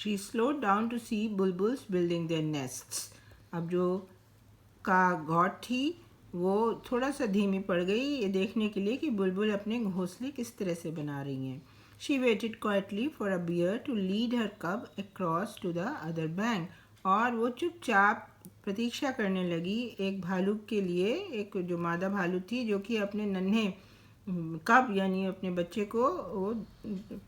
She slowed down to see bulbuls building their nests. अब जो कागॉट थी वो थोड़ा सा धीमी पड़ गई ये देखने के लिए कि बुलबुल अपने घोंसले किस तरह से बना रही हैं. She waited quietly for a bear to lead her cub across to the other bank. और वो चुपचाप प्रतीक्षा करने लगी एक भालू के लिए, एक जो मादा भालू थी जो कि अपने नन्हे कब यानी अपने बच्चे को वो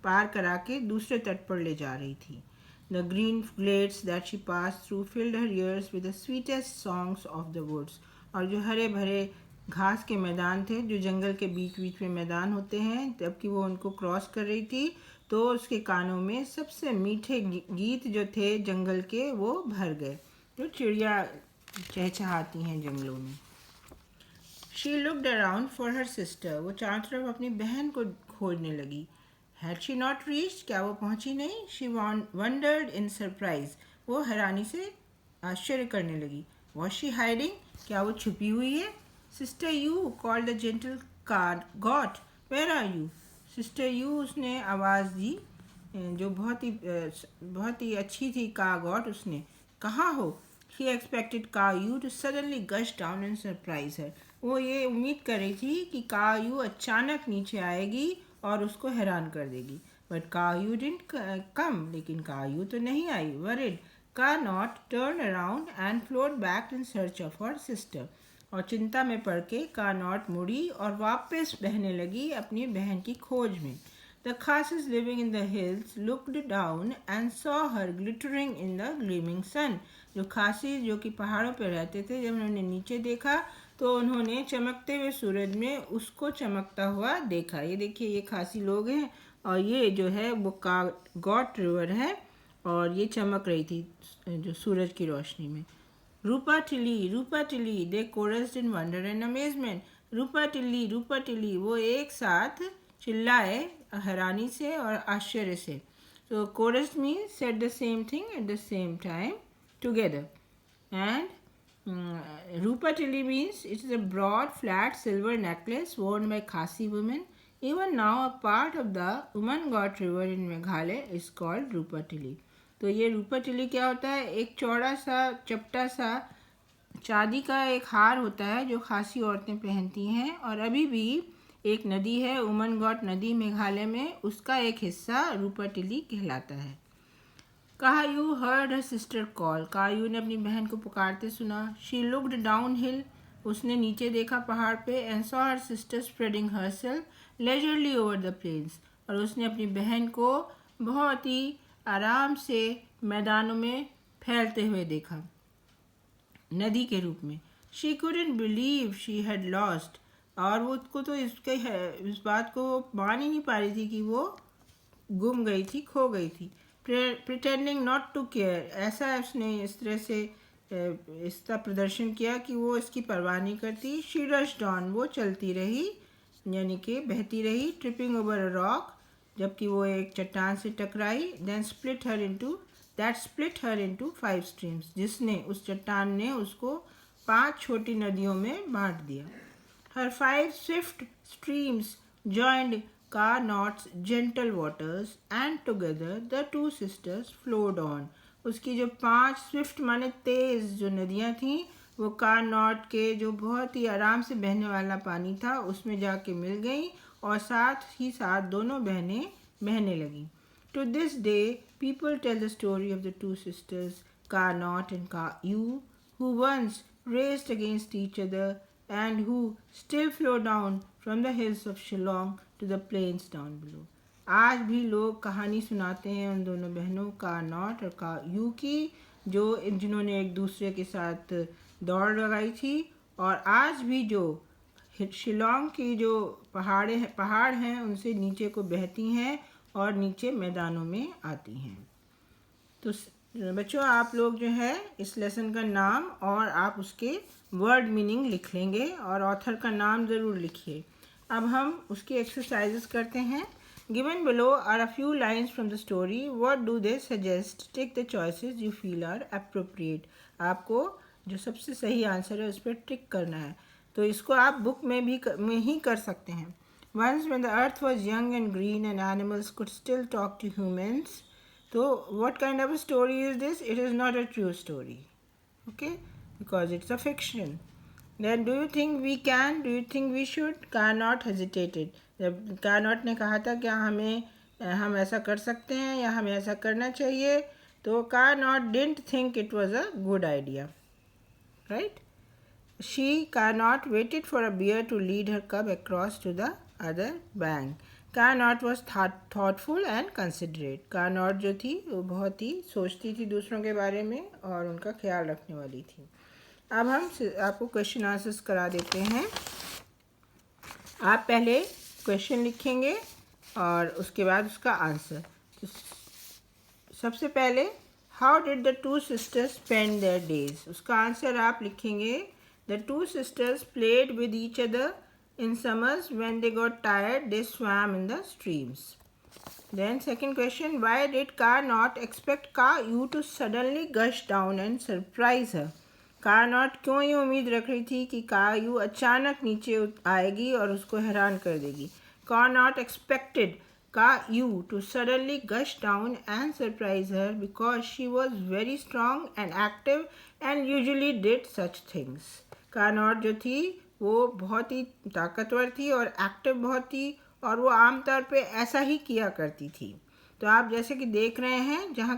पार करा के दूसरे तट पर ले जा रही थी. The green glades that she passed through filled her ears with the sweetest songs of the woods. और जो हरे भरे घास के मैदान थे जो जंगल के बीच बीच में मैदान होते हैं जबकि वो उनको क्रॉस कर रही थी तो उसके कानों में सबसे मीठे गीत जो थे जंगल के वो भर गए जो चिड़िया चहचहाती हैं जंगलों में. She looked around for her sister. वो चारों तरफ अपनी बहन को खोजने लगी. Had she not reached? क्या वो पहुंची नहीं? She wondered in surprise. वो हैरानी से आश्चर्य करने लगी. Was she hiding? क्या वो छुपी हुई है? Sister you, called the gentle God. Where are you? Sister you उसने आवाज़ दी जो बहुत ही अच्छी थी कागॉट उसने. कहाँ हो? She expected Caillou to suddenly gush down and surprise her. वो ये उम्मीद कर रही थी कि कायू अचानक नीचे आएगी और उसको हैरान कर देगी. But Kayu didn't come. लेकिन कायू तो नहीं आई. Worried Carnot turned around and flowed back in search of her sister. और चिंता में पड़ के Carnot मुड़ी और वापस बहने लगी अपनी बहन की खोज में. The Khasis living in the hills looked down and saw her glittering in the gleaming sun. जो खासी जो कि पहाड़ों पर रहते थे जब उन्होंने नीचे देखा तो उन्होंने चमकते हुए सूरज में उसको चमकता हुआ देखा. ये देखिए ये खासी लोग हैं और ये जो है वो कागॉट रिवर है और ये चमक रही थी जो सूरज की रोशनी में. Rupa Tilly they chorused in wonder and amazement. Rupa Tilly वो एक साथ चिल्लाए हैरानी से और आश्चर्य से. तो chorus means said the same thing at the same time together. And Rupa Tilly means it is a broad, flat silver necklace worn by Khasi women. Even now, a part of the Umanghat River in Meghalaya is called Rupa Tilly. तो ये रूपा Tilly क्या होता है? एक चौड़ा सा चपटा सा चांदी का एक हार होता है जो खासी औरतें पहनती हैं और अभी भी एक नदी है उमनगॉट नदी मेघालय में उसका एक हिस्सा रूपा टिली कहलाता है. कायू heard her sister call. कायू ने अपनी बहन को पुकारते सुना. She looked downhill. उसने नीचे देखा पहाड़ पे and saw her sister spreading herself leisurely over the plains. और उसने अपनी बहन को बहुत ही आराम से मैदानों में फैलते हुए देखा नदी के रूप में. She couldn't believe she had lost. और वो उसको तो इस बात को मान ही नहीं पा रही थी कि वो गुम गई थी, खो गई थी. Pretending not to care. ऐसा उसने इस तरह से इसका प्रदर्शन किया कि वो इसकी परवाह नहीं करती. She rushed on. वो चलती रही यानी कि बहती रही. Tripping over a rock. जबकि वो एक चट्टान से टकराई. Then split her into 5 streams. जिसने उस चट्टान ने उसको 5 छोटी नदियों में बांट दिया. Her 5 swift streams joined Carnot's gentle waters and together the two sisters flowed on. उसकी जो 5 स्विफ्ट माने तेज जो नदियाँ थीं वो कारनॉट के जो बहुत ही आराम से बहने वाला पानी था उसमें जाके मिल गई और साथ ही साथ दोनों बहनें बहने लगीं. To this day people tell the story of the two sisters Carnot and Caillou who once raced against each other and who still flow down from the hills of Shillong to the plains down below. आज भी लोग कहानी सुनाते हैं उन दोनों बहनों कारनॉट और कायू की जिन्होंने एक दूसरे के साथ दौड़ लगाई थी और आज भी जो शिलोंग की जो पहाड़ हैं उनसे नीचे को बहती हैं और नीचे मैदानों में आती हैं. तो बच्चों आप लोग जो है इस लेसन का नाम और आप उसके वर्ड मीनिंग लिख लेंगे और ऑथर का नाम ज़रूर लिखिए. अब हम उसकी एक्सरसाइजेस करते हैं. Given below are a few lines from the story. What do they suggest? Take the choices you feel are appropriate. आपको जो सबसे सही आंसर है उस पर टिक करना है. तो इसको आप बुक में ही कर सकते हैं. Once when the earth was young and green and animals could still talk to humans. तो what kind of a story is this? It is not a true story. Okay, because it's a fiction. Then do you think we can? Do you think we should? Carnot hesitated. जब कार्नॉट ने कहा था क्या हम ऐसा कर सकते हैं या हमें ऐसा करना चाहिए, तो Carnot didn't think it was a good idea, right. Carnot waited for a bear to lead her cub across to the other bank. Carnot was thoughtful and considerate. Carnot जो थी वो बहुत ही सोचती थी दूसरों के बारे में और उनका ख्याल रखने वाली थी. अब हम आपको क्वेश्चन आंसर्स करा देते हैं. आप पहले क्वेश्चन लिखेंगे और उसके बाद उसका आंसर. तो सबसे पहले how did the two sisters spend there days, उसका आंसर आप लिखेंगे The two sisters played with each other in summers. When they got tired, they swam in the streams. Then second question, why did Carnot expect Caillou to suddenly gush down and surprise her? Carnot क्यों ये उम्मीद रख रही थी कि Caillou अचानक नीचे आएगी और उसको हैरान कर देगी. Carnot expected Caillou to suddenly gush down and surprise her because she was very strong and active and usually did such things. कार्नॉट जो थी वो बहुत ही ताकतवर थी और एक्टिव बहुत थी और वो आमतौर पे ऐसा ही किया करती थी. तो आप जैसे कि देख रहे हैं जहाँ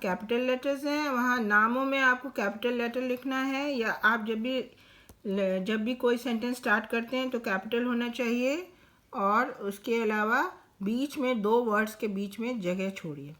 कैपिटल लेटर्स हैं वहाँ नामों में आपको कैपिटल लेटर लिखना है, या आप जब भी कोई सेंटेंस स्टार्ट करते हैं तो कैपिटल होना चाहिए और उसके अलावा बीच में दो वर्ड्स के बीच में जगह छोड़िए.